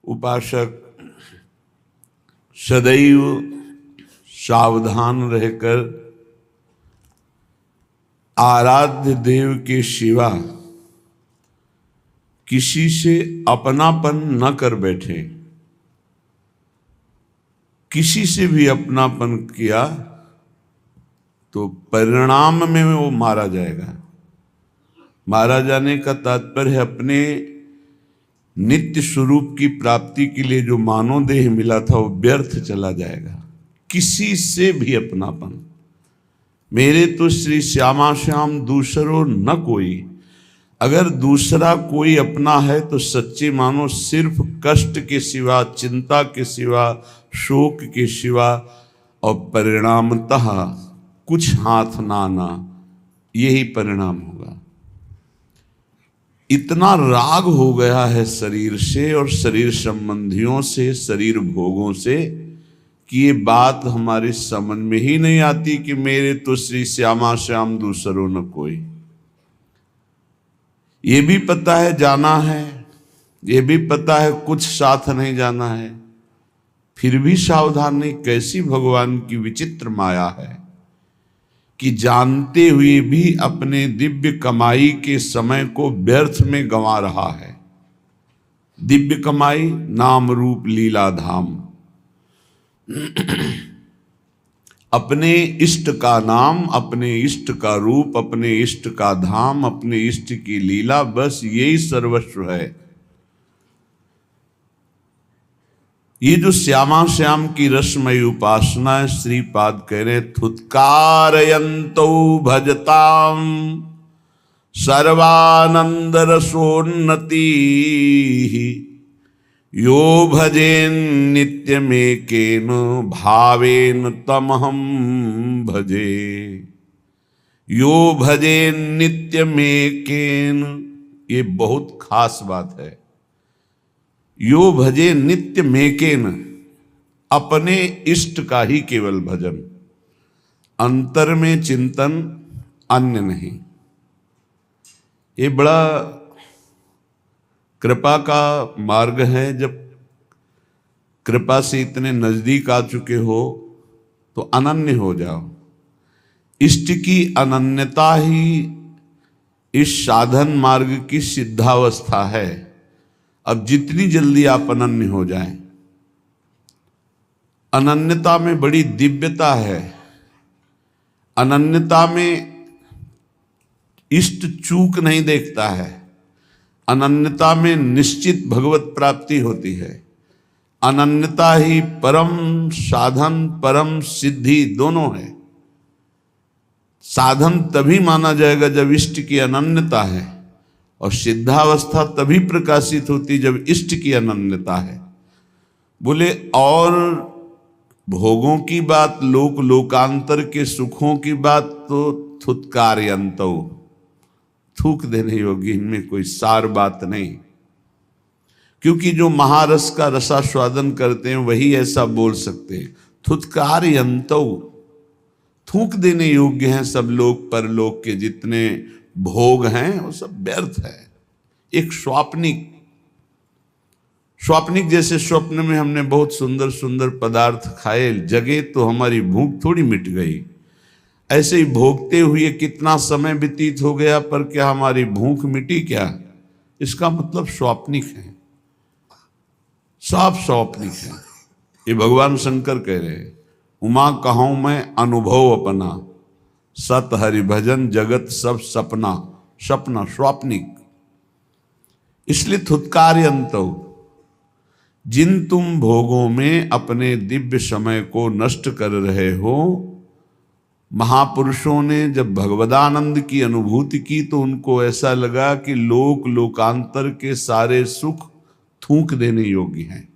उपासक सदैव सावधान रहकर आराध्य देव के सिवा किसी से अपनापन न कर बैठे। किसी से भी अपनापन किया तो परिणाम में वो मारा जाएगा। मारा जाने का तात्पर्य है अपने नित्य स्वरूप की प्राप्ति के लिए जो मानव देह मिला था वो व्यर्थ चला जाएगा। किसी से भी अपनापन, मेरे तो श्री श्यामा श्याम दूसरो न कोई। अगर दूसरा कोई अपना है तो सच्चे मानो सिर्फ कष्ट के सिवा, चिंता के सिवा, शोक के सिवा और परिणामतः कुछ हाथ ना आना, यही परिणाम होगा। इतना राग हो गया है शरीर से और शरीर संबंधियों से, शरीर भोगों से, कि ये बात हमारी समझ में ही नहीं आती कि मेरे तो श्री श्यामा श्याम दूसरो न कोई। ये भी पता है जाना है, ये भी पता है कुछ साथ नहीं जाना है, फिर भी सावधान नहीं। कैसी भगवान की विचित्र माया है कि जानते हुए भी अपने दिव्य कमाई के समय को व्यर्थ में गंवा रहा है। दिव्य कमाई, नाम रूप लीला धाम। अपने इष्ट का नाम, अपने इष्ट का रूप, अपने इष्ट का धाम, अपने इष्ट की लीला, बस यही सर्वस्व है। ये जो श्यामा श्याम की रसमयी उपासना है, श्रीपाद कह रहे थुत्कारयन्तो भजताम सर्वानंद रसोन्नति यो भजेन नित्यमेकेन भावेन तमहम भजे। यो भजेन नित्यमेकेन, ये बहुत खास बात है। यो भजे नित्य मेकेन, अपने इष्ट का ही केवल भजन, अंतर में चिंतन, अन्य नहीं। ये बड़ा कृपा का मार्ग है। जब कृपा से इतने नजदीक आ चुके हो तो अनन्य हो जाओ। इष्ट की अनन्यता ही इस साधन मार्ग की सिद्धावस्था है। अब जितनी जल्दी आप अनन्य हो जाएं, अनन्यता में बड़ी दिव्यता है। अनन्यता में इष्ट चूक नहीं देखता है। अनन्यता में निश्चित भगवत प्राप्ति होती है। अनन्यता ही परम साधन, परम सिद्धि दोनों है। साधन तभी माना जाएगा जब इष्ट की अनन्यता है, और सिद्धावस्था तभी प्रकाशित होती जब इष्ट की अनन्यता है। बोले और भोगों की बात, लोक लोकांतर के सुखों की बात तो थुत्कारयन्तो, थूक देने योग्य, इनमें कोई सार बात नहीं। क्योंकि जो महारस का रसास्वादन करते हैं वही ऐसा बोल सकते हैं। थुत्कारयन्तो, थूक देने योग्य हैं सब लोग परलोक के जितने भोग हैं, वो सब व्यर्थ है। एक स्वाप्निक, स्वाप्निक जैसे स्वप्न में हमने बहुत सुंदर सुंदर पदार्थ खाए, जगे तो हमारी भूख थोड़ी मिट गई। ऐसे ही भोगते हुए कितना समय व्यतीत हो गया, पर क्या हमारी भूख मिटी क्या? इसका मतलब स्वाप्निक है, साफ स्वाप्निक है। ये भगवान शंकर कह रहे हैं, उमा कहूं मैं अनुभव अपना, सत हरि भजन जगत सब सपना। सपना स्वाप्निक। इसलिए थुत्कारयन्तो, जिन तुम भोगों में अपने दिव्य समय को नष्ट कर रहे हो, महापुरुषों ने जब भगवदानंद की अनुभूति की तो उनको ऐसा लगा कि लोक लोकांतर के सारे सुख थूक देने योग्य हैं,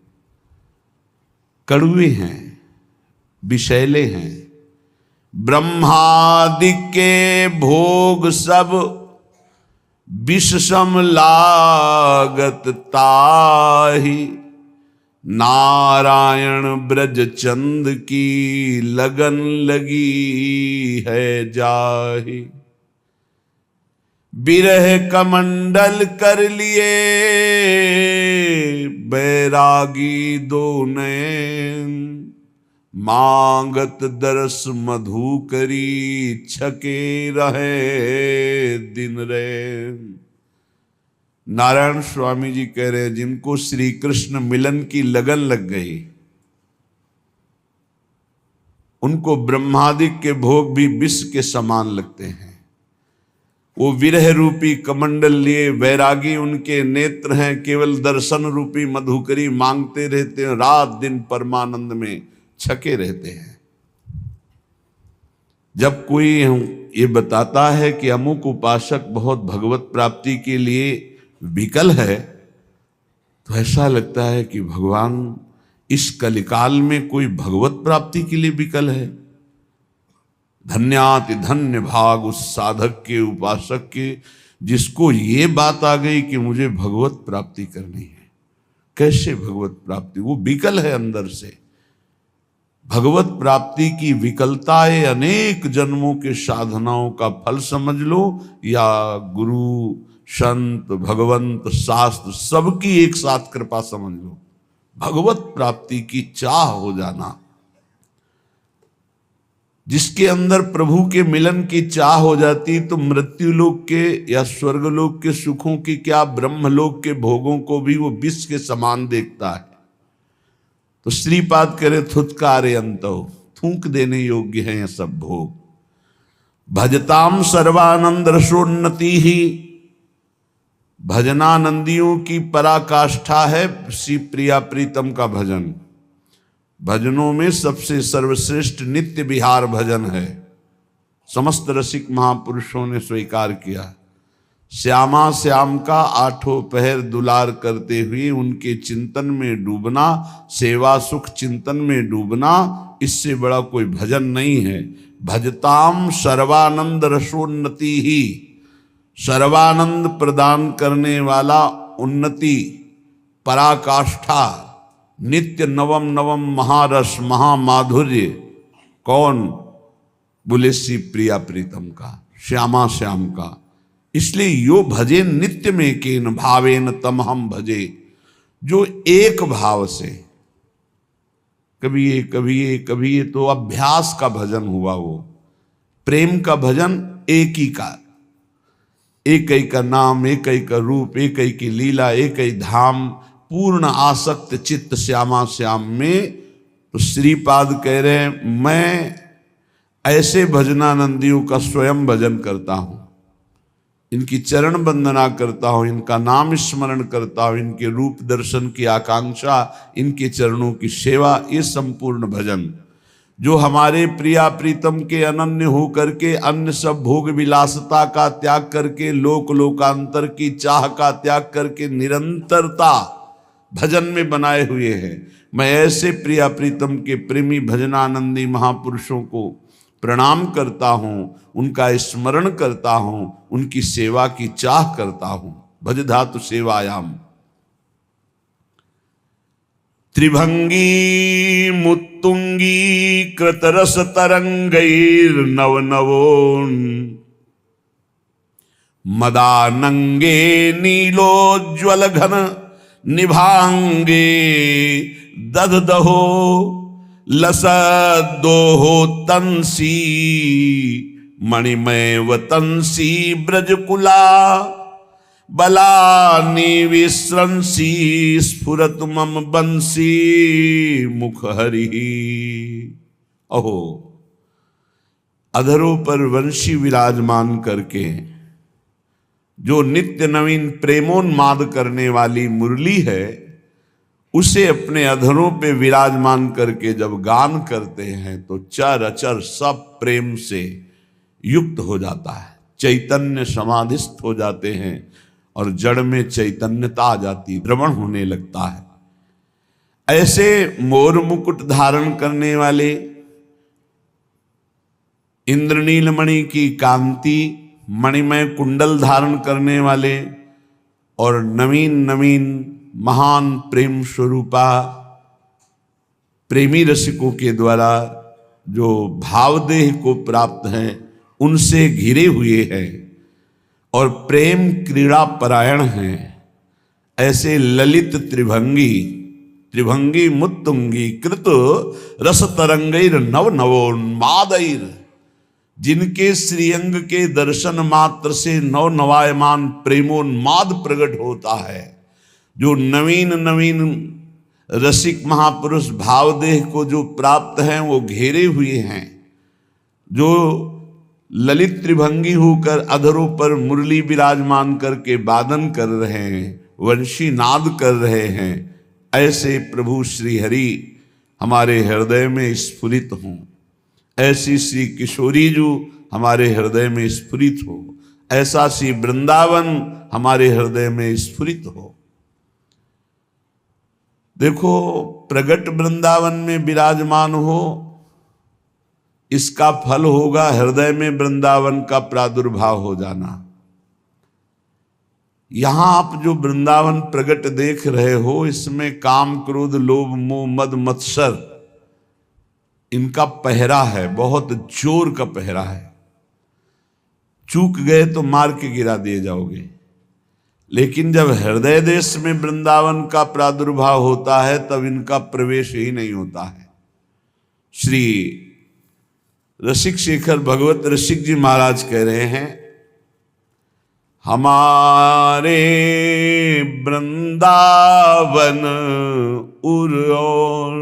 कड़वे हैं, विषैले हैं। ब्रह्मादि के भोग सब विषम लागत ताहि, नारायण ब्रज चंद की लगन लगी है जाहि। विरह कमंडल कर लिए बैरागी दो नयन, मांगत दरस मधु करी, छके रहे दिन रैन। नारायण स्वामी जी कह रहे हैं, जिनको श्री कृष्ण मिलन की लगन लग गई, उनको ब्रह्मादिक के भोग भी विष के समान लगते हैं। वो विरह रूपी कमंडल लिए वैरागी उनके नेत्र हैं, केवल दर्शन रूपी मधुकरी मांगते रहते हैं, रात दिन परमानंद में छके रहते हैं। जब कोई ये बताता है कि अमुक उपासक बहुत भगवत प्राप्ति के लिए विकल है, तो ऐसा लगता है कि भगवान इस कलिकाल में कोई भगवत प्राप्ति के लिए विकल है। धन्याति धन्य भाग उस साधक के, उपासक के, जिसको ये बात आ गई कि मुझे भगवत प्राप्ति करनी है। कैसे भगवत प्राप्ति? वो विकल है अंदर से। भगवत प्राप्ति की विकलता ये अनेक जन्मों के साधनाओं का फल समझ लो, या गुरु, संत, भगवंत, शास्त्र सबकी एक साथ कृपा समझ लो। भगवत प्राप्ति की चाह हो जाना, जिसके अंदर प्रभु के मिलन की चाह हो जाती, तो मृत्यु लोक के या स्वर्गलोक के सुखों की क्या, ब्रह्मलोक के भोगों को भी वो विष के समान देखता है। तो श्रीपाद करे थुतकारे अंतो, थूक देने योग्य हैं ये सब भोग। भजताम सर्वानंद रसोन्नति ही, भजनानंदियों की पराकाष्ठा है श्री प्रिया प्रीतम का भजन। भजनों में सबसे सर्वश्रेष्ठ नित्य विहार भजन है। समस्त रसिक महापुरुषों ने स्वीकार किया। श्यामा श्याम का आठों पहर दुलार करते हुए उनके चिंतन में डूबना, सेवा सुख चिंतन में डूबना, इससे बड़ा कोई भजन नहीं है। भजताम सर्वानंद रसोन्नति ही, सर्वानंद प्रदान करने वाला उन्नति, पराकाष्ठा, नित्य नवम नवम महारस महामाधुर्य। कौन? बोले श्री प्रिया प्रीतम का, श्यामा श्याम का। इसलिए यो भजे नित्य में केन भावेन तम हम भजे, जो एक भाव से, कभी ये कभी ये कभी ये, तो अभ्यास का भजन हुआ। वो प्रेम का भजन एक ही का, एक ही का नाम, एक ही का रूप, एक ही की लीला, एक ही धाम, पूर्ण आसक्त चित्त श्यामा श्याम में। तो श्रीपाद कह रहे हैं, मैं ऐसे भजनानंदियों का स्वयं भजन करता हूं, इनकी चरण वंदना करता हूं, इनका नाम स्मरण करता हूं, इनके रूप दर्शन की आकांक्षा, इनके चरणों की सेवा, ये संपूर्ण भजन जो हमारे प्रिया प्रीतम के अनन्य हो करके, अन्य सब भोग विलासता का त्याग करके, लोक लोकांतर की चाह का त्याग करके निरंतरता भजन में बनाए हुए हैं। मैं ऐसे प्रिया प्रीतम के प्रेमी भजनानंदी महापुरुषों को प्रणाम करता हूं, उनका स्मरण करता हूं, उनकी सेवा की चाह करता हूं। भज धातु सेवायाम। त्रिभंगी मुत्तुंगी कृतरस तरंगैर नव नवोन, मदानंगे नीलोज्वल घन निभांगे, दधदहो लसदोहो तंसी, मणिमय वतंसी ब्रजकुला, बलानि विस्रंसी, स्फुरत मम बंसी मुख हरि। अहो, अधरों पर वंशी विराजमान करके जो नित्य नवीन प्रेमोन्माद करने वाली मुरली है, उसे अपने अधरों पे विराजमान करके जब गान करते हैं तो चर अचर सब प्रेम से युक्त हो जाता है, चैतन्य समाधिस्थ हो जाते हैं और जड़ में चैतन्यता आ जाती, द्रवण होने लगता है। ऐसे मोर मुकुट धारण करने वाले, इंद्रनील मणि की कांति, मणिमय कुंडल धारण करने वाले और नवीन नवीन महान प्रेम स्वरूपा प्रेमी रसिकों के द्वारा जो भावदेह को प्राप्त हैं, उनसे घिरे हुए हैं और प्रेम क्रीड़ा परायण हैं, ऐसे ललित त्रिभंगी त्रिभंगी मुत्तुंगी कृत रस तरंगैर नव नवोन्मादैर, जिनके श्रीअंग के दर्शन मात्र से नव नवायमान प्रेमोन्माद प्रकट होता है, जो नवीन नवीन रसिक महापुरुष भावदेह को जो प्राप्त हैं वो घेरे हुए हैं, जो ललित त्रिभंगी होकर अधरों पर मुरली विराजमान करके वादन कर रहे हैं, वंशी नाद कर रहे हैं, ऐसे प्रभु श्री हरि हमारे हृदय में स्फुरित हों, ऐसी श्री किशोरी जो हमारे हृदय में स्फुरित हो, ऐसा श्री वृंदावन हमारे हृदय में स्फुरित हो। देखो, प्रगट वृंदावन में विराजमान हो, इसका फल होगा हृदय में वृंदावन का प्रादुर्भाव हो जाना। यहां आप जो वृंदावन प्रगट देख रहे हो, इसमें काम क्रोध लोभ मोह मद मत्सर इनका पहरा है, बहुत जोर का पहरा है। चूक गए तो मार के गिरा दिए जाओगे। लेकिन जब हृदय देश में वृंदावन का प्रादुर्भाव होता है, तब इनका प्रवेश ही नहीं होता है। श्री रसिक शेखर भगवत रसिक जी महाराज कह रहे हैं, हमारे वृंदावन उर और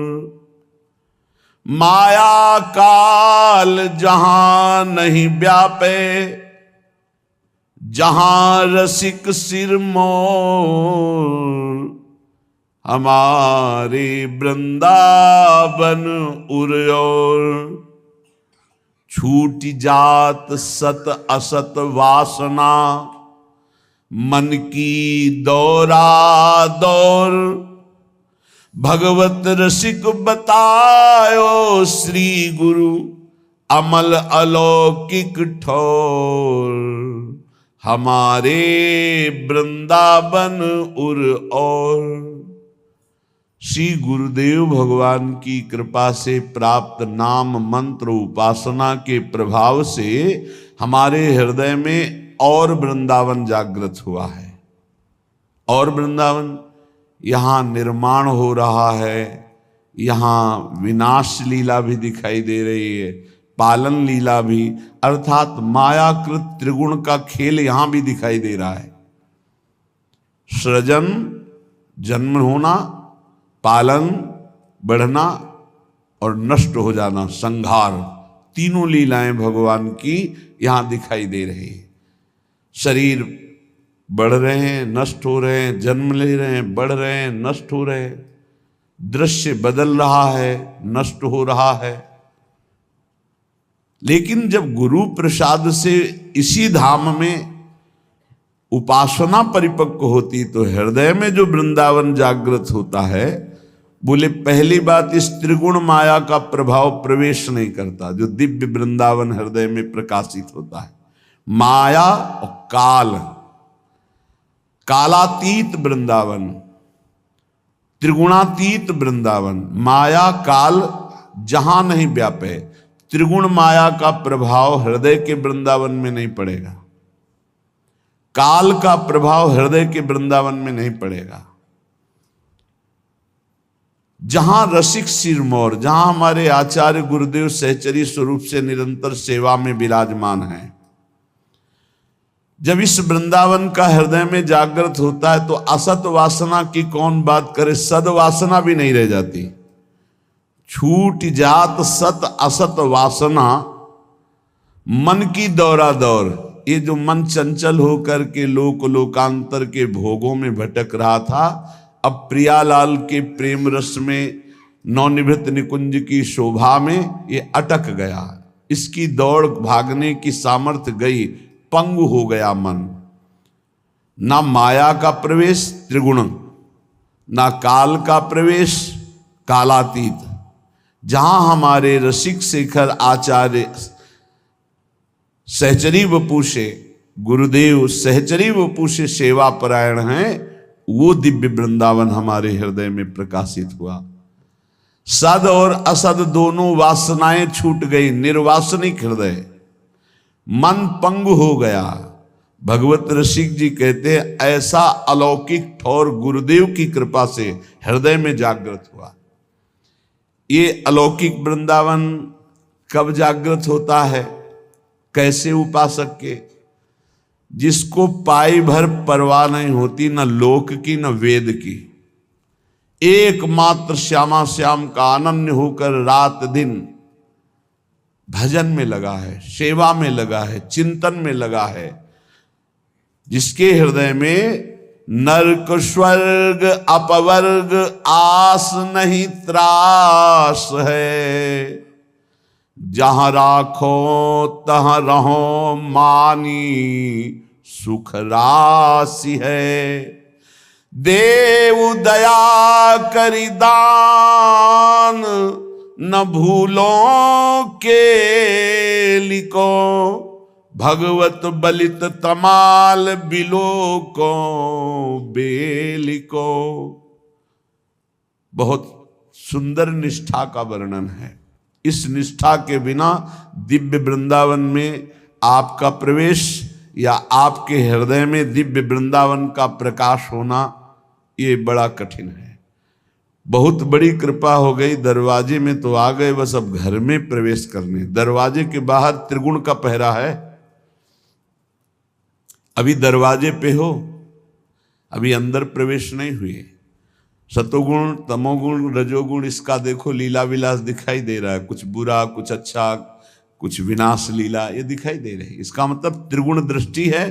माया काल जहां नहीं व्यापे, जहां रसिक सिर मोर, हमारे वृंदावन उर और छूट जात सत असत वासना, मन की दौरा दौर, भगवत रसिक बतायो श्री गुरु अमल अलौकिक ठोर, हमारे वृंदावन उर और। श्री गुरुदेव भगवान की कृपा से प्राप्त नाम मंत्र उपासना के प्रभाव से हमारे हृदय में और वृंदावन जागृत हुआ है। और वृंदावन यहाँ निर्माण हो रहा है, यहाँ विनाश लीला भी दिखाई दे रही है, पालन लीला भी, अर्थात मायाकृत त्रिगुण का खेल यहां भी दिखाई दे रहा है। सृजन, जन्म होना, पालन, बढ़ना और नष्ट हो जाना, संहार, तीनों लीलाएं भगवान की यहां दिखाई दे रही है। शरीर बढ़ रहे हैं, नष्ट हो रहे हैं, जन्म ले रहे हैं, बढ़ रहे हैं, नष्ट हो रहे हैं, दृश्य बदल रहा है, नष्ट हो रहा है। लेकिन जब गुरु प्रसाद से इसी धाम में उपासना परिपक्व होती तो हृदय में जो वृंदावन जागृत होता है, बोले पहली बात, इस त्रिगुण माया का प्रभाव प्रवेश नहीं करता, जो दिव्य वृंदावन हृदय में प्रकाशित होता है। माया और काल, कालातीत वृंदावन, त्रिगुणातीत वृंदावन, माया काल जहां नहीं व्यापे, त्रिगुण माया का प्रभाव हृदय के वृंदावन में नहीं पड़ेगा, काल का प्रभाव हृदय के वृंदावन में नहीं पड़ेगा। जहां रसिक सिरमौर, जहां हमारे आचार्य गुरुदेव सहचरी स्वरूप से निरंतर सेवा में विराजमान है, जब इस वृंदावन का हृदय में जागृत होता है तो असत वासना की कौन बात करे, सद वासना भी नहीं रह जाती। छूट जात सत असत वासना, मन की दौरा दौर, ये जो मन चंचल होकर के लोकांतर के भोगों में भटक रहा था, अब प्रियालाल के प्रेम रस में, नवनिभृत निकुंज की शोभा में ये अटक गया। इसकी दौड़ भागने की सामर्थ्य गई, पंगु हो गया मन। ना माया का प्रवेश त्रिगुण, ना काल का प्रवेश कालातीत। जहां हमारे रसिक शेखर आचार्य सहचरी वपु से, गुरुदेव सहचरी वपु से सेवा परायण हैं, वो दिव्य वृंदावन हमारे हृदय में प्रकाशित हुआ। सद और असद दोनों वासनाएं छूट गई, निर्वासनिक हृदय, मन पंगु हो गया, भगवत रसिक जी कहते हैं ऐसा अलौकिक ठौर गुरुदेव की कृपा से हृदय में जागृत हुआ। ये अलौकिक वृंदावन कब जागृत होता है? कैसे? उपासक के, जिसको पाई भर परवाह नहीं होती, न लोक की न वेद की, एकमात्र श्यामा श्याम का अनन्य होकर रात दिन भजन में लगा है, सेवा में लगा है, चिंतन में लगा है, जिसके हृदय में नरक स्वर्ग अपवर्ग आस नहीं त्रास है, जहां राखो तहां रहो मानी सुख राशि है, देव दया करि दान न भूलो के लिको, भगवत बलित तमाल बिलो को बेलिको। बहुत सुंदर निष्ठा का वर्णन है। इस निष्ठा के बिना दिव्य वृंदावन में आपका प्रवेश या आपके हृदय में दिव्य वृंदावन का प्रकाश होना ये बड़ा कठिन है। बहुत बड़ी कृपा हो गई, दरवाजे में तो आ गए, बस अब घर में प्रवेश करने। दरवाजे के बाहर त्रिगुण का पहरा है, अभी दरवाजे पे हो, अभी अंदर प्रवेश नहीं हुए। सतोगुण तमोगुण रजोगुण, इसका देखो लीला विलास दिखाई दे रहा है, कुछ बुरा कुछ अच्छा, कुछ विनाश लीला, ये दिखाई दे रही। इसका मतलब त्रिगुण दृष्टि है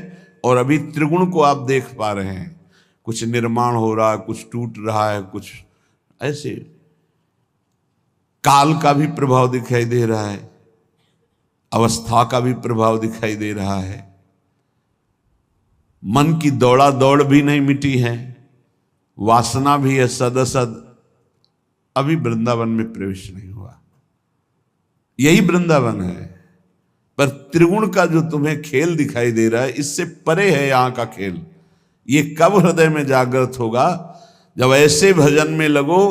और अभी त्रिगुण को आप देख पा रहे हैं। कुछ निर्माण हो रहा है, कुछ टूट रहा है, कुछ ऐसे काल का भी प्रभाव दिखाई दे रहा है, अवस्था का भी प्रभाव दिखाई दे रहा है। मन की दौड़ा दौड़ भी नहीं मिटी है, वासना भी है सदसद, अभी वृंदावन में प्रवेश नहीं हुआ। यही वृंदावन है, पर त्रिगुण का जो तुम्हें खेल दिखाई दे रहा है, इससे परे है यहां का खेल। ये कब हृदय में जागृत होगा? जब ऐसे भजन में लगो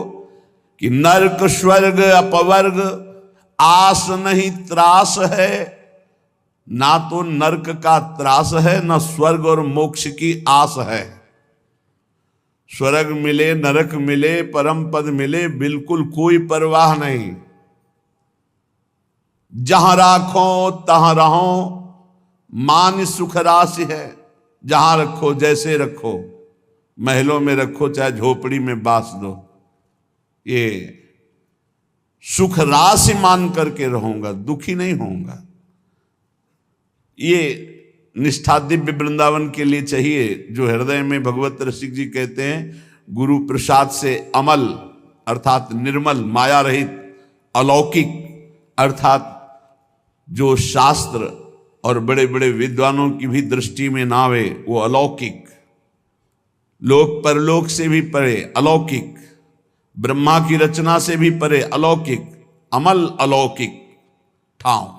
कि नरक स्वर्ग अपवर्ग आस नहीं त्रास है, ना तो नरक का त्रास है, ना स्वर्ग और मोक्ष की आस है। स्वर्ग मिले नरक मिले परम पद मिले, बिल्कुल कोई परवाह नहीं। जहां राखो तहां रहो मान सुख राशि है, जहां रखो जैसे रखो, महलों में रखो चाहे झोपड़ी में बास दो, ये सुख राशि मान करके रहूंगा, दुखी नहीं होऊंगा। ये निष्ठा दिव्य वृंदावन के लिए चाहिए, जो हृदय में भगवत रसिक जी कहते हैं गुरु प्रसाद से अमल अर्थात निर्मल माया रहित, अलौकिक अर्थात जो शास्त्र और बड़े बड़े विद्वानों की भी दृष्टि में ना आवे, वो अलौकिक, लोक परलोक से भी परे अलौकिक, ब्रह्मा की रचना से भी परे अलौकिक, अमल अलौकिक ठाव।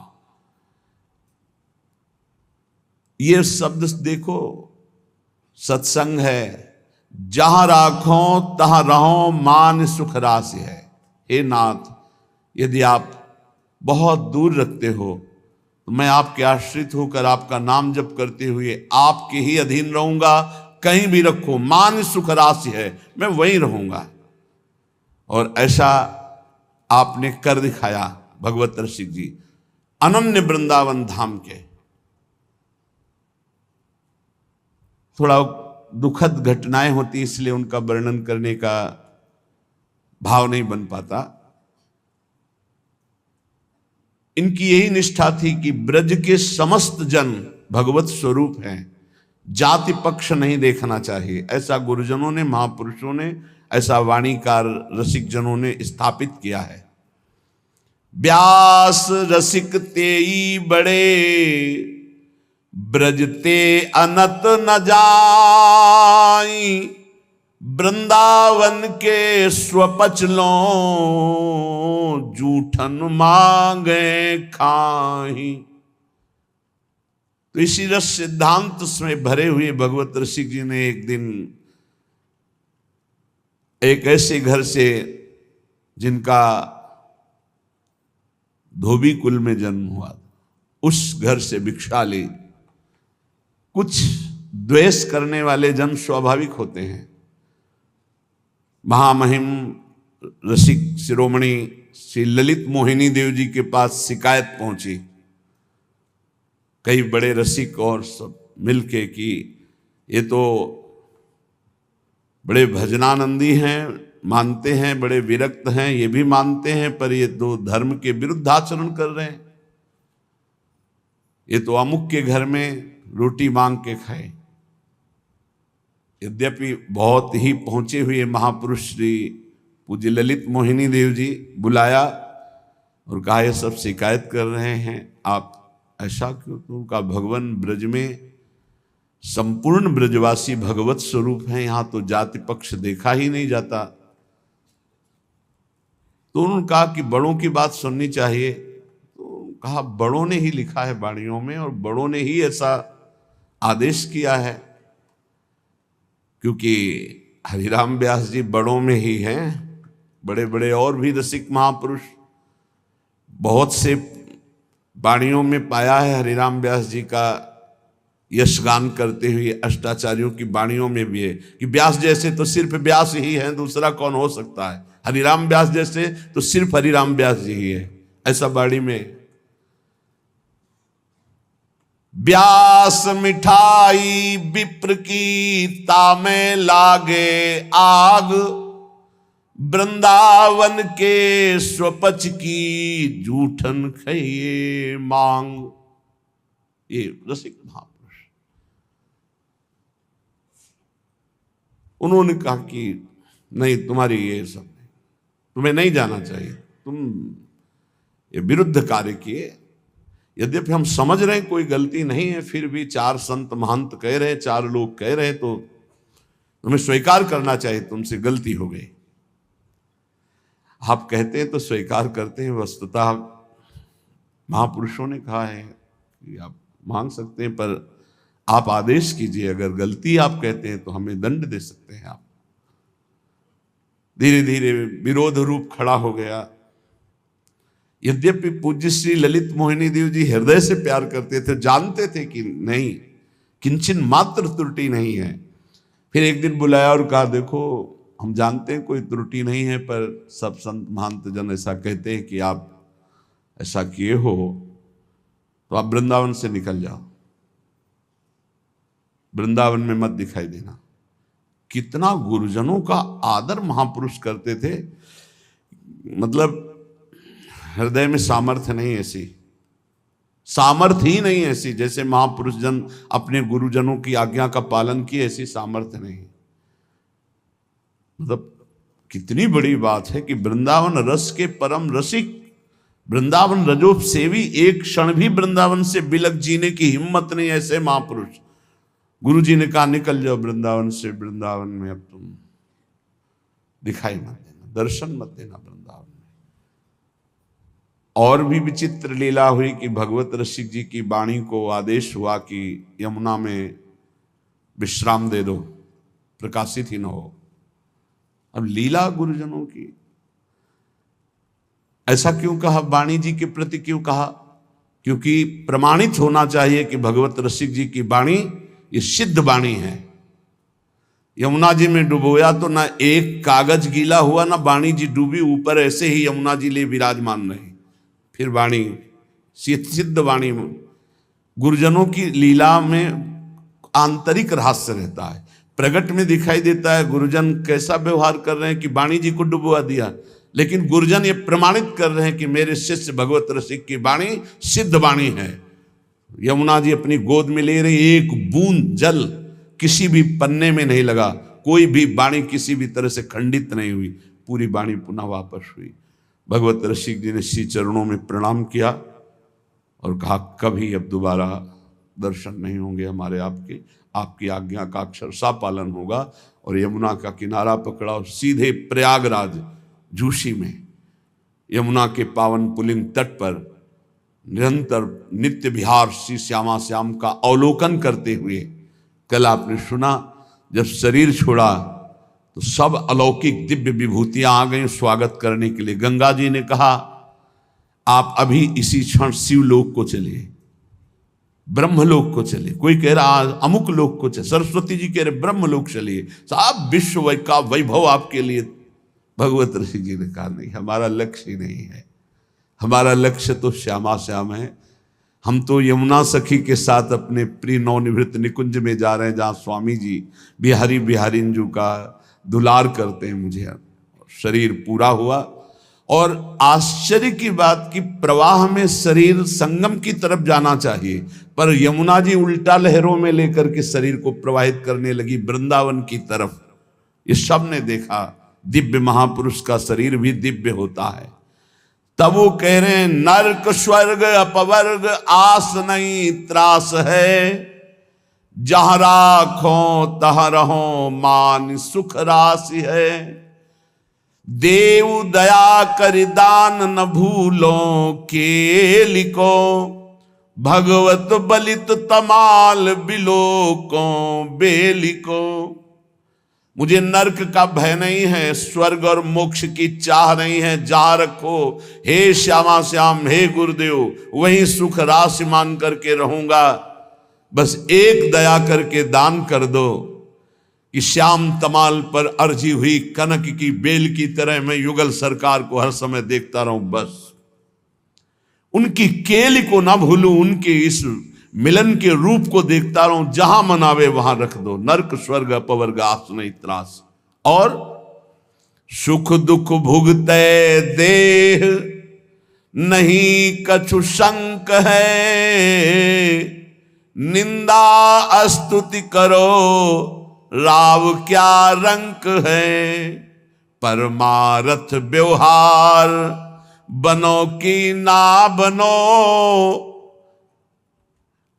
ये शब्द देखो, सत्संग है, जहां राखो तहां रहो मान सुख राशि है। हे नाथ, यदि आप बहुत दूर रखते हो तो मैं आपके आश्रित होकर आपका नाम जप करते हुए आपके ही अधीन रहूंगा। कहीं भी रखो, मान सुख राशि है, मैं वहीं रहूंगा। और ऐसा आपने कर दिखाया भगवत रसिक जी, अनन्य वृंदावन धाम के। थोड़ा दुखद घटनाएं होती, इसलिए उनका वर्णन करने का भाव नहीं बन पाता। इनकी यही निष्ठा थी कि ब्रज के समस्त जन भगवत स्वरूप हैं, जाति पक्ष नहीं देखना चाहिए। ऐसा गुरुजनों ने, महापुरुषों ने, ऐसा वाणीकार रसिक जनों ने स्थापित किया है। व्यास रसिक तेई बड़े, ब्रजते अनत न जाई, वृंदावन के स्वपचलों जूठन मांगे खाही। तो इसी रस सिद्धांत में भरे हुए भगवत रसिक जी ने एक दिन एक ऐसे घर से, जिनका धोबी कुल में जन्म हुआ, उस घर से भिक्षा ली। कुछ द्वेष करने वाले जन स्वाभाविक होते हैं। महामहिम रसिक शिरोमणि श्री ललित मोहिनी देव जी के पास शिकायत पहुंची, कई बड़े रसिक और सब मिलके कि ये तो बड़े भजनानंदी हैं, मानते हैं, बड़े विरक्त हैं, ये भी मानते हैं, पर ये तो धर्म के विरुद्ध आचरण कर रहे हैं। ये तो अमुक के घर में रोटी मांग के खाए। यद्यपि बहुत ही पहुंचे हुए महापुरुष श्री पूज्य ललित मोहिनी देव जी बुलाया और कहा ये सब शिकायत कर रहे हैं, आप ऐसा क्यों? तो उनका भगवान ब्रज में संपूर्ण ब्रजवासी भगवत स्वरूप हैं, यहां तो जाति पक्ष देखा ही नहीं जाता। तो उन्होंने कहा कि बड़ों की बात सुननी चाहिए। तो कहा बड़ों ने ही लिखा है वाणियों में और बड़ों ने ही ऐसा आदेश किया है, क्योंकि हरिराम व्यास जी बड़ों में ही हैं। बड़े बड़े और भी रसिक महापुरुष बहुत से वाणियों में पाया है हरिराम व्यास जी का यशगान करते हुए। अष्टाचार्यों की वाणियों में भी है कि व्यास जैसे तो सिर्फ व्यास ही है, दूसरा कौन हो सकता है। हरिराम व्यास जैसे तो सिर्फ हरिराम व्यास जी ही है, ऐसा वाणी में। व्यास मिठाई विप्र की तामे लागे आग, वृंदावन के स्वपच की जूठन खइए मांग। ये रसिक महापुरुष उन्होंने कहा कि नहीं, तुम्हारी ये सब नहीं, तुम्हें नहीं जाना चाहिए, तुम ये विरुद्ध कार्य किए। यद्यपि हम समझ रहे हैं कोई गलती नहीं है, फिर भी चार संत महंत कह रहे हैं, चार लोग कह रहे हैं, तो तुम्हें स्वीकार करना चाहिए तुमसे गलती हो गई। आप कहते हैं तो स्वीकार करते हैं, वस्तुतः महापुरुषों ने कहा है कि आप मांग सकते हैं, पर आप आदेश कीजिए, अगर गलती आप कहते हैं तो हमें दंड दे सकते हैं आप। धीरे धीरे विरोध रूप खड़ा हो गया। यद्यपि पूज्य श्री ललित मोहिनी देव जी हृदय से प्यार करते थे, जानते थे कि नहीं, किंचन मात्र त्रुटि नहीं है। फिर एक दिन बुलाया और कहा देखो, हम जानते हैं कोई त्रुटि नहीं है, पर सब संत महंत जन ऐसा कहते हैं कि आप ऐसा किए हो तो आप वृंदावन से निकल जाओ, वृंदावन में मत दिखाई देना। कितना गुरुजनों का आदर महापुरुष करते थे, मतलब हृदय में सामर्थ्य नहीं ऐसी, सामर्थ्य ही नहीं ऐसी, जैसे महापुरुष जन अपने गुरुजनों की आज्ञा का पालन किए, ऐसी सामर्थ्य नहीं। मतलब कितनी बड़ी बात है कि वृंदावन रस के परम रसिक, वृंदावन रजोप सेवी, एक क्षण भी वृंदावन से बिलक जीने की हिम्मत नहीं, ऐसे महापुरुष। गुरु जी ने कहा निकल जाओ वृंदावन से, वृंदावन में अब तुम दिखाई मत देना, दर्शन मत देना वृंदावन में। और भी विचित्र लीला हुई कि भगवत रसिक जी की वाणी को आदेश हुआ कि यमुना में विश्राम दे दो, प्रकाशित ही न हो। अब लीला गुरुजनों की, ऐसा क्यों कहा, वाणी जी के प्रति क्यों कहा? क्योंकि प्रमाणित होना चाहिए कि भगवत रसिक जी की वाणी ये सिद्ध वाणी है। यमुना जी में डुबोया तो ना एक कागज गीला हुआ, ना वाणी जी डूबी, ऊपर ऐसे ही यमुना जी ले विराजमान रही। फिर वाणी सिद्ध वाणी। गुरुजनों की लीला में आंतरिक रहस्य रहता है, प्रगट में दिखाई देता है गुरुजन कैसा व्यवहार कर रहे हैं कि वाणी जी को डुबवा दिया, लेकिन गुरुजन ये प्रमाणित कर रहे हैं कि मेरे शिष्य भगवत रसिक की वाणी सिद्ध वाणी है। यमुना जी अपनी गोद में ले रही, एक बूंद जल किसी भी पन्ने में नहीं लगा, कोई भी वाणी किसी भी तरह से खंडित नहीं हुई, पूरी वाणी पुनः वापस हुई। भगवत रसिक जी ने श्री चरणों में प्रणाम किया और कहा कभी अब दोबारा दर्शन नहीं होंगे हमारे आपके, आपकी आज्ञा का अक्षरशः पालन होगा। और यमुना का किनारा पकड़ा और सीधे प्रयागराज झूसी में यमुना के पावन पुलिन तट पर निरंतर नित्य विहार श्री श्यामा श्याम का अवलोकन करते हुए, कल आपने सुना जब शरीर छोड़ा तो सब अलौकिक दिव्य विभूतियां आ गई स्वागत करने के लिए। गंगा जी ने कहा आप अभी इसी क्षण शिवलोक को चलिए, ब्रह्मलोक को चलिए, कोई कह रहा अमुक लोक को चलिए, सरस्वती जी कह रहे ब्रह्मलोक चलिए, साहब विश्व का वैभव आपके लिए। भगवत ऋषि जी ने कहा नहीं, हमारा लक्ष्य ही नहीं है, हमारा लक्ष्य तो श्यामा श्याम है। हम तो यमुना सखी के साथ अपने प्रिय नवनिवृत्त निकुंज में जा रहे हैं, जहाँ स्वामी जी बिहारी बिहारिंजू का दुलार करते हैं। मुझे शरीर पूरा हुआ और आश्चर्य की बात कि प्रवाह में शरीर संगम की तरफ जाना चाहिए, पर यमुना जी उल्टा लहरों में लेकर के शरीर को प्रवाहित करने लगी वृंदावन की तरफ। ये सब ने देखा, दिव्य महापुरुष का शरीर भी दिव्य होता है। तब वो कह रहे हैं नरक स्वर्ग अपवर्ग आस नहीं त्रास है, जहां राखो तह रहो मान सुख राशि है। देव दया कर दान न भूलो के लिको, भगवत बलित तमाल बिलोको बेलिको। मुझे नरक का भय नहीं है, स्वर्ग और मोक्ष की चाह नहीं है, जा रखो हे श्यामा श्याम, हे गुरुदेव, वहीं सुख राशि मान करके रहूंगा। बस एक दया करके दान कर दो कि श्याम तमाल पर अर्जी हुई कनक की बेल की तरह मैं युगल सरकार को हर समय देखता रहूं, बस उनकी केल को ना भूलूं, उनके इस मिलन के रूप को देखता रहूं, जहां मनावे वहां रख दो। नरक स्वर्ग अपवर्ग आस नहीं त्रास। और सुख दुख भुगते देह नहीं कछु शंक है, निंदा स्तुति करो राव क्या रंक है। परमारथ व्यवहार बनो कि ना बनो,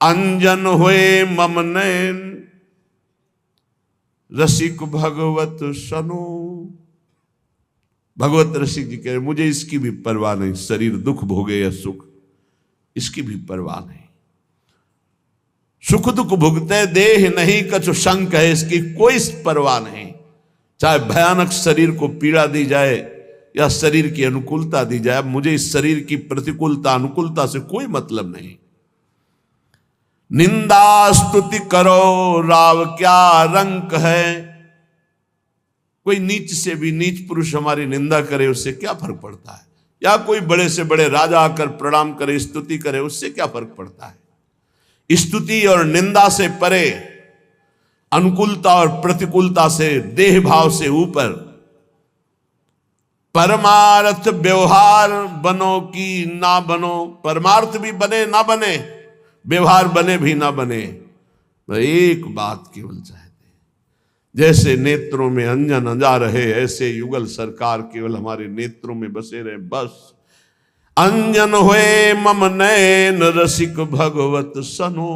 अंजन हुए मम नैन रसिक भगवत सनो। भगवत रसिक जी कह रहे मुझे इसकी भी परवाह नहीं, शरीर दुख भोगे या सुख, इसकी भी परवाह नहीं। सुख दुख भुगते देह नहीं कछु शंक है, इसकी कोई परवाह नहीं। चाहे भयानक शरीर को पीड़ा दी जाए या शरीर की अनुकूलता दी जाए, मुझे इस शरीर की प्रतिकूलता अनुकूलता से कोई मतलब नहीं। निंदा स्तुति करो राव क्या रंक है। कोई नीच से भी नीच पुरुष हमारी निंदा करे, उससे क्या फर्क पड़ता है? या कोई बड़े से बड़े राजा आकर प्रणाम करे, स्तुति करे, उससे क्या फर्क पड़ता है? स्तुति और निंदा से परे, अनुकूलता और प्रतिकूलता से, देह भाव से ऊपर, परमार्थ व्यवहार बनो कि ना बनो। परमार्थ भी बने ना बने, व्यवहार बने भी ना बने, तो एक बात केवल चाहते हैं, जैसे नेत्रों में अंजन अंजा रहे, ऐसे युगल सरकार केवल हमारे नेत्रों में बसे रहे। बस अंजन हुए मम नैन रसिक भगवत सनो।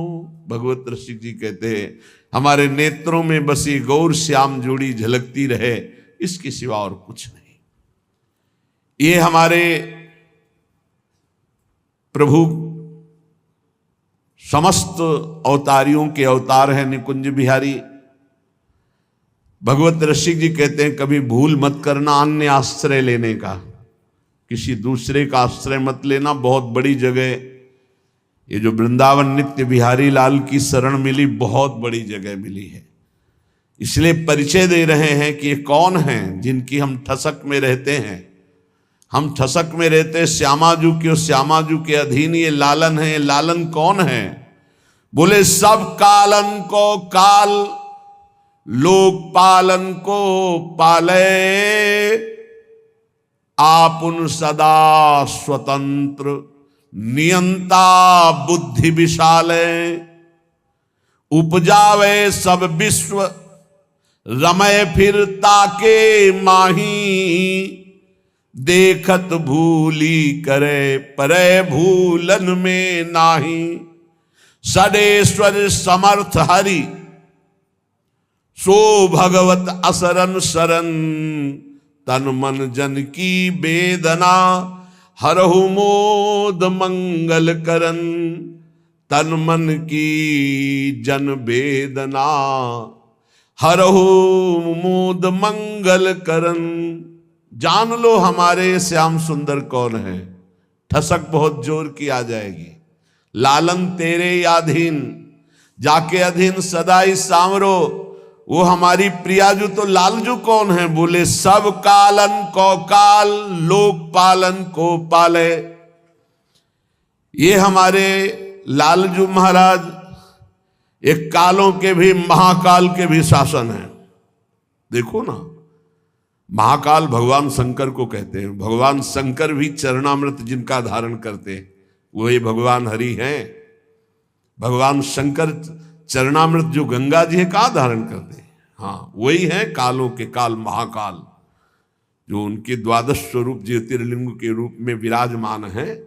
भगवत रसिक जी कहते हैं हमारे नेत्रों में बसी गौर श्याम जोड़ी झलकती रहे, इसके सिवा और कुछ नहीं। ये हमारे प्रभु समस्त अवतारियों के अवतार हैं निकुंज बिहारी। भगवत रसिक जी कहते हैं कभी भूल मत करना अन्य आश्रय लेने का, किसी दूसरे का आश्रय मत लेना। बहुत बड़ी जगह ये जो वृंदावन नित्य बिहारी लाल की शरण मिली, बहुत बड़ी जगह मिली है। इसलिए परिचय दे रहे हैं कि ये कौन हैं जिनकी हम ठसक में रहते हैं। हम ठसक में रहते श्यामाजू के, श्यामाजू के अधीन ये लालन है। लालन कौन है? बोले सब कालन को काल, लोक पालन को पाले, आपुन सदा स्वतंत्र नियंता बुद्धि विशाले। उपजावे सब विश्व रमय फिर ताके माही, देखत भूली करे परे भूलन में नाही। सडेश्वर समर्थ हरि सो भगवत असरन शरण, तन मन जन की वेदना हरहु मोद मंगल करन। तन मन की जन वेदना हरहु मोद मंगल करन। जान लो हमारे श्याम सुंदर कौन है। ठसक बहुत जोर की आ जाएगी, लालन तेरे अधीन, जाके अधीन सदाई सांवरो। वो हमारी प्रियाजू तो लालजू कौन है? बोले सब कालन को काल, लोक पालन को पाले। ये हमारे लालजू महाराज एक कालों के भी महाकाल के भी शासन है। देखो ना, महाकाल भगवान शंकर को कहते हैं। भगवान शंकर भी चरणामृत जिनका धारण करते हैं वही भगवान हरि हैं। भगवान शंकर चरणामृत जो गंगा जी है कहाँ धारण करते हैं? हाँ, वही है कालों के काल महाकाल, जो उनके द्वादश स्वरूप ज्योतिर्लिंग के रूप में विराजमान है।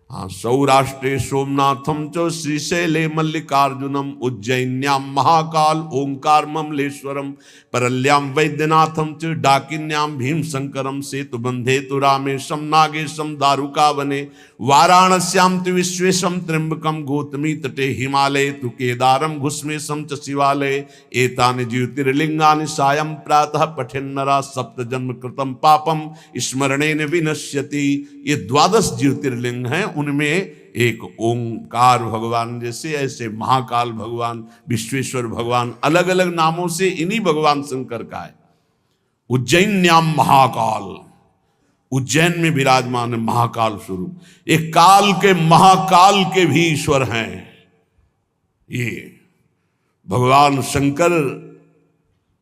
हाँ, सौराष्ट्रे सोमनाथम च श्रीशैले मल्लिकार्जुनम, उज्जैन्याम महाकाल ओंकार ममलेश्वरम, परल्याम वैद्यनाथम च डाकिन्याम भीम शंकरम, सेतु बंधे तु रामेशम नागेशम दारुकावने, वाराणस्याम तु विश्वेशम त्र्यंबकम, गौतमी तटे हिमालय तु केदारम, घुस्मेशम च शिवालय, एतानि ज्योतिर्लिंगानि सायं प्रातः पठेन्नरा, सप्त जन्म कृतम पापम स्मरणेन विनश्यति। ये द्वादश ज्योतिर्लिंग हैं, उनमें एक ओंकार भगवान जैसे, ऐसे महाकाल भगवान, विश्वेश्वर भगवान, अलग अलग नामों से इन्हीं भगवान शंकर का है। उज्जैन्याम महाकाल, उज्जैन में विराजमान है महाकाल स्वरूप। एक काल के महाकाल के भी ईश्वर हैं ये भगवान शंकर।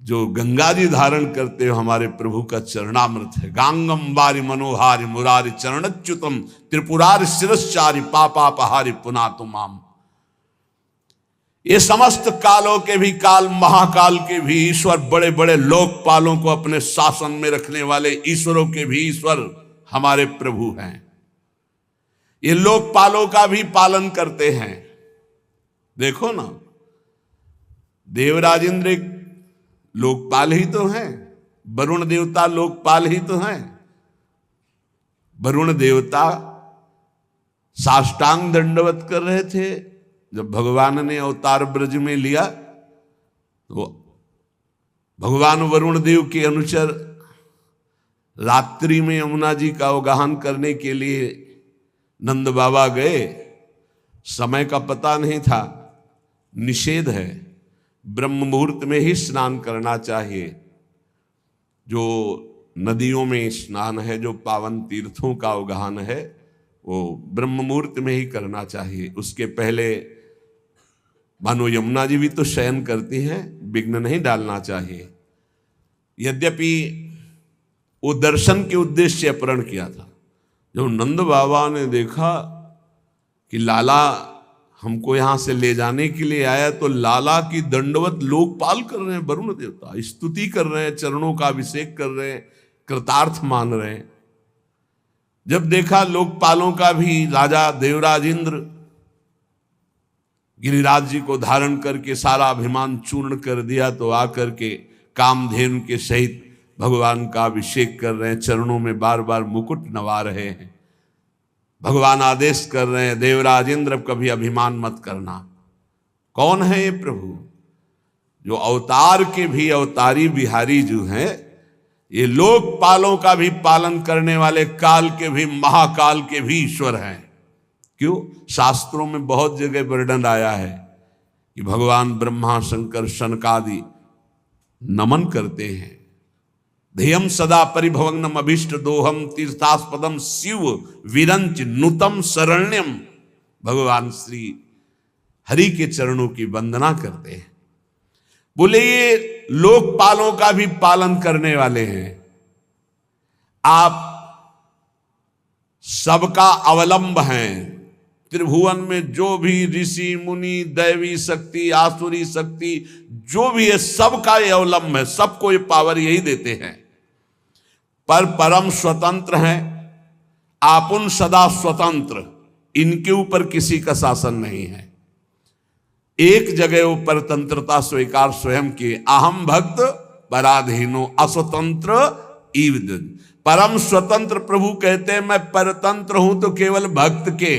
जो गंगा जी धारण करते हो हमारे प्रभु का चरणामृत है। गांगम वारि मनोहारि मुरारि चरणच्युतम, त्रिपुरारि शिरश्चारि पापापहारि पुनातुमाम। ये समस्त कालों के भी काल, महाकाल के भी ईश्वर, बड़े बड़े लोकपालों को अपने शासन में रखने वाले ईश्वरों के भी ईश्वर हमारे प्रभु हैं। ये लोकपालों का भी पालन करते हैं। देखो ना, देवराज इंद्र लोकपाल ही तो हैं, वरुण देवता लोकपाल ही तो हैं। वरुण देवता साष्टांग दंडवत कर रहे थे जब भगवान ने अवतार ब्रज में लिया। तो भगवान वरुण देव के अनुचर रात्रि में यमुना जी का अवगाहन करने के लिए नंद बाबा गए। समय का पता नहीं था, निषेध है, ब्रह्म मुहूर्त में ही स्नान करना चाहिए। जो नदियों में स्नान है, जो पावन तीर्थों का अवगाहन है, वो ब्रह्म मुहूर्त में ही करना चाहिए। उसके पहले मानो यमुना जी भी तो शयन करती हैं, विघ्न नहीं डालना चाहिए। यद्यपि वो दर्शन के उद्देश्य से अपहरण किया था। जब नंद बाबा ने देखा कि लाला हमको यहां से ले जाने के लिए आया, तो लाला की दंडवत लोकपाल कर रहे हैं, वरुण देवता स्तुति कर रहे हैं, चरणों का अभिषेक कर रहे हैं, कृतार्थ मान रहे हैं। जब देखा लोकपालों का भी राजा देवराज इंद्र गिरिराज जी को धारण करके सारा अभिमान चूर्ण कर दिया, तो आकर के कामधेनु के सहित भगवान का अभिषेक कर रहे हैं, चरणों में बार बार मुकुट नवा रहे हैं। भगवान आदेश कर रहे हैं, देवराज इंद्र कभी अभिमान मत करना। कौन है ये प्रभु? जो अवतार के भी अवतारी बिहारी जो हैं, ये लोकपालों का भी पालन करने वाले, काल के भी महाकाल के भी ईश्वर हैं। क्यों? शास्त्रों में बहुत जगह वर्णन आया है कि भगवान ब्रह्मा शंकर शनकादि नमन करते हैं। ध्येयम सदा परिभवग्नम अभिष्ट दोहम तीर्थास्पदम शिव विरंच नुतम शरण्यम। भगवान श्री हरि के चरणों की वंदना करते हैं। बोले ये लोकपालों का भी पालन करने वाले हैं। आप सबका अवलंब हैं। त्रिभुवन में जो भी ऋषि मुनि, दैवी शक्ति, आसुरी शक्ति, जो भी है, सबका ये अवलंब है, सबको ये पावर यही देते हैं। पर परम स्वतंत्र हैं, आपुन सदा स्वतंत्र। इनके ऊपर किसी का शासन नहीं है। एक जगह वो परतंत्रता स्वीकार स्वयं किए। अहम भक्त पराधीनो अस्वतंत्र ईद। परम स्वतंत्र प्रभु कहते हैं मैं परतंत्र हूं तो केवल भक्त के।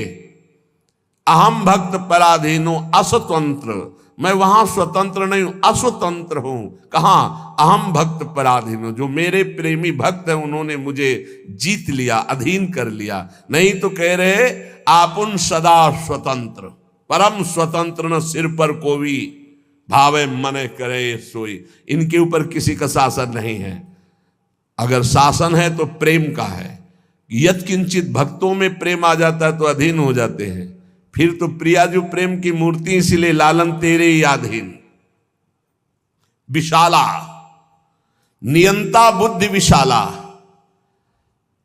अहम भक्त पराधीनो अस्वतंत्र, मैं वहां स्वतंत्र नहीं हूं, अस्वतंत्र हूं। कहां? अहम भक्त पराधीन हूं। जो मेरे प्रेमी भक्त हैं उन्होंने मुझे जीत लिया, अधीन कर लिया। नहीं तो कह रहे आपुन सदा स्वतंत्र, परम स्वतंत्र न सिर पर कोई, भावे मने करे सोई। इनके ऊपर किसी का शासन नहीं है। अगर शासन है तो प्रेम का है। यत्किंचित भक्तों में प्रेम आ जाता है तो अधीन हो जाते हैं। फिर तो प्रियाजू प्रेम की मूर्ति, इसलिए लालन तेरे ही अधीन। विशाला, नियंता बुद्धि विशाला,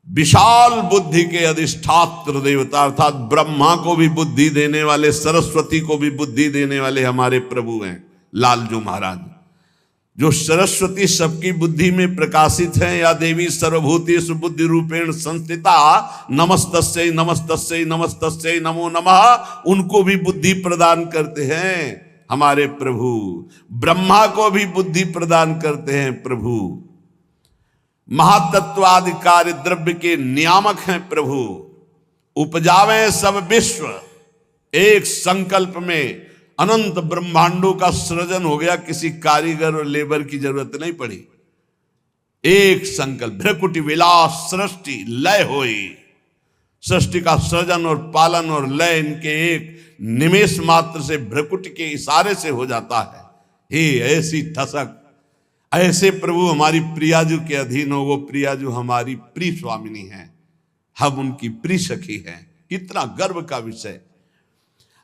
विशाल बुद्धि के अधिष्ठात्र देवता अर्थात ब्रह्मा को भी बुद्धि देने वाले, सरस्वती को भी बुद्धि देने वाले हमारे प्रभु हैं लालजू महाराज। जो सरस्वती सबकी बुद्धि में प्रकाशित है, या देवी सर्वभूतेषु बुद्धि रूपेण संस्थिता, नमस्तस्यै नमस्तस्यै नमस्तस्यै नमो नमः, उनको भी बुद्धि प्रदान करते हैं हमारे प्रभु। ब्रह्मा को भी बुद्धि प्रदान करते हैं प्रभु। महातत्वादि कार्य द्रव्य के नियामक हैं प्रभु। उपजावे सब विश्व, एक संकल्प में अनंत ब्रह्मांडों का सृजन हो गया। किसी कारीगर और लेबर की जरूरत नहीं पड़ी। एक संकल्प, भ्रकुटी विलास सृष्टि लय हुई। सृष्टि का सृजन और पालन और लय इनके एक निमेष मात्र से, भ्रकुटी के इशारे से हो जाता है। हे ऐसी ठसक, ऐसे प्रभु हमारी प्रियाजू के अधीन हो। वो प्रियाजू हमारी प्रिय स्वामिनी है, हम उनकी प्रिय सखी हैं। कितना गर्व का विषय।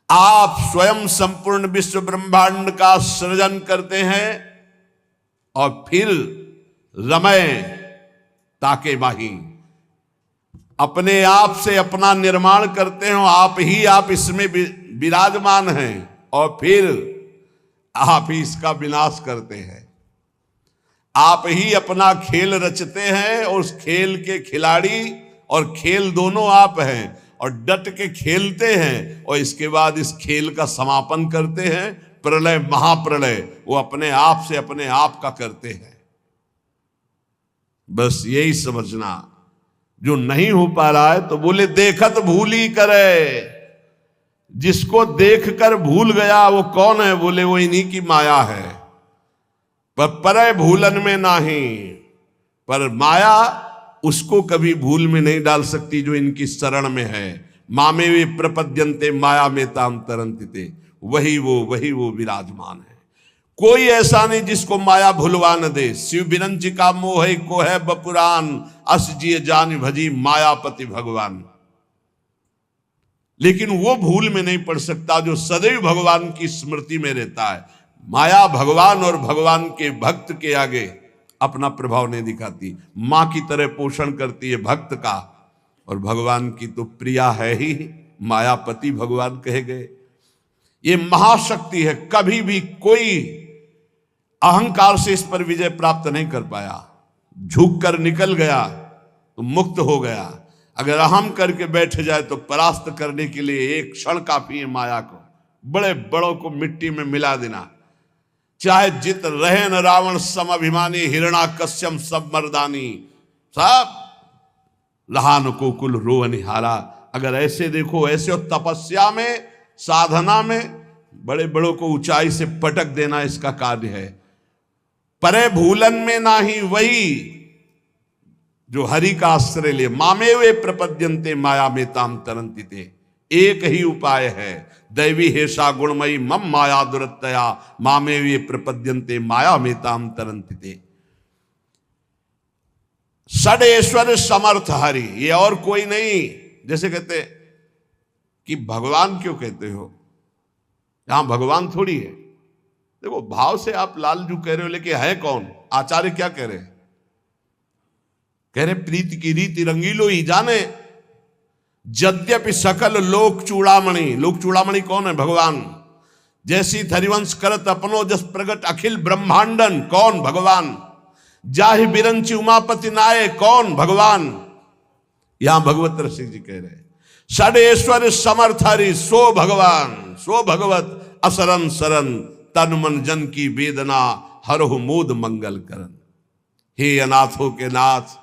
आप स्वयं संपूर्ण विश्व ब्रह्मांड का सृजन करते हैं और फिर रमय ताके बाही, अपने आप से अपना निर्माण करते हो। आप इसमें विराजमान हैं और फिर आप ही इसका विनाश करते हैं। आप ही अपना खेल रचते हैं और उस खेल के खिलाड़ी और खेल दोनों आप हैं, और डट के खेलते हैं और इसके बाद इस खेल का समापन करते हैं। प्रलय, महाप्रलय वो अपने आप से अपने आप का करते हैं। बस यही समझना। जो नहीं हो पा रहा है तो बोले देखत भूली करे। जिसको देखकर भूल गया वो कौन है? बोले वो इन्हीं की माया है। पर परय भूलन में नहीं, पर माया उसको कभी भूल में नहीं डाल सकती जो इनकी शरण में है। मामे वे प्रपद्यन्ते माया में ताम तरंतिते, वही वो विराजमान है। कोई ऐसा नहीं जिसको माया भुलवा न दे। शिव बिरंची का मोह को है बपुरान, अस जिय जान भजी मायापति भगवान। लेकिन वो भूल में नहीं पड़ सकता जो सदैव भगवान की स्मृति में रहता है। माया भगवान और भगवान के भक्त के आगे अपना प्रभाव नहीं दिखाती। मां की तरह पोषण करती है भक्त का, और भगवान की तो प्रिया है ही, मायापति भगवान कहे गए। ये महाशक्ति है। कभी भी कोई अहंकार से इस पर विजय प्राप्त नहीं कर पाया। झुक कर निकल गया तो मुक्त हो गया। अगर अहम करके बैठ जाए तो परास्त करने के लिए एक क्षण काफी है माया को। बड़े बड़ों को मिट्टी में मिला देना। चाहे जित रहे न रावण सम अभिमानी, हिरणाकश्यप सब मर्दानी, सब लहान को कुल रो निहारा। अगर ऐसे देखो, ऐसे तपस्या में, साधना में बड़े बड़ों को ऊंचाई से पटक देना इसका कार्य है। परे भूलन में नाही, वही जो हरि का आश्रय ले। मामे वे प्रपद्यन्ते माया में ताम तरंतिते। एक ही उपाय है, दैवी हेषा गुणमयी मम माया दुरत्तया मामे वे प्रपद्यन्ते माया में ताम तरंतिते। षडेश्वर समर्थ हरि, ये और कोई नहीं। जैसे कहते कि भगवान क्यों कहते हो, यहां भगवान थोड़ी है। देखो भाव से आप लालजू कह रहे हो, लेकिन है कौन? आचार्य क्या कह रहे हैं? कह रहे प्रीति की रीति रंगीलो ही जाने, यद्यपि सकल लोक चूड़ामणि। लोक चूड़ामणि कौन है? भगवान। जैसी हरिवंश करत अपनो जस प्रगट अखिल ब्रह्मांडन, कौन? भगवान। जाहि बिरंची उमापति नाये, कौन? भगवान। यहां भगवत रसिक जी कह रहे षडेश्वर समर्थ हरि, सो भगवान, सो भगवत असरन सरन, तन मन जन की वेदना हरहु मोद मंगल करन। हे अनाथों के नाथ,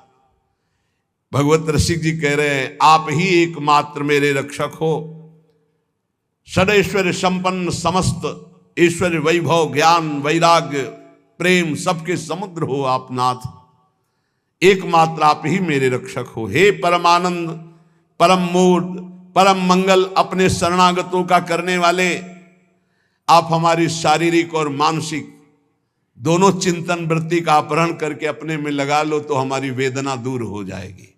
भगवत रसिक जी कह रहे हैं आप ही एकमात्र मेरे रक्षक हो। षडेश्वर संपन्न समस्त ऐश्वर्य, वैभव, ज्ञान, वैराग्य, प्रेम सबके समुद्र हो आप नाथ, एकमात्र आप ही मेरे रक्षक हो। हे परमानंद, परम मोद, परम मंगल, अपने शरणागतों का करने वाले, आप हमारी शारीरिक और मानसिक दोनों चिंतन वृत्ति का अपहरण करके अपने में लगा लो तो हमारी वेदना दूर हो जाएगी।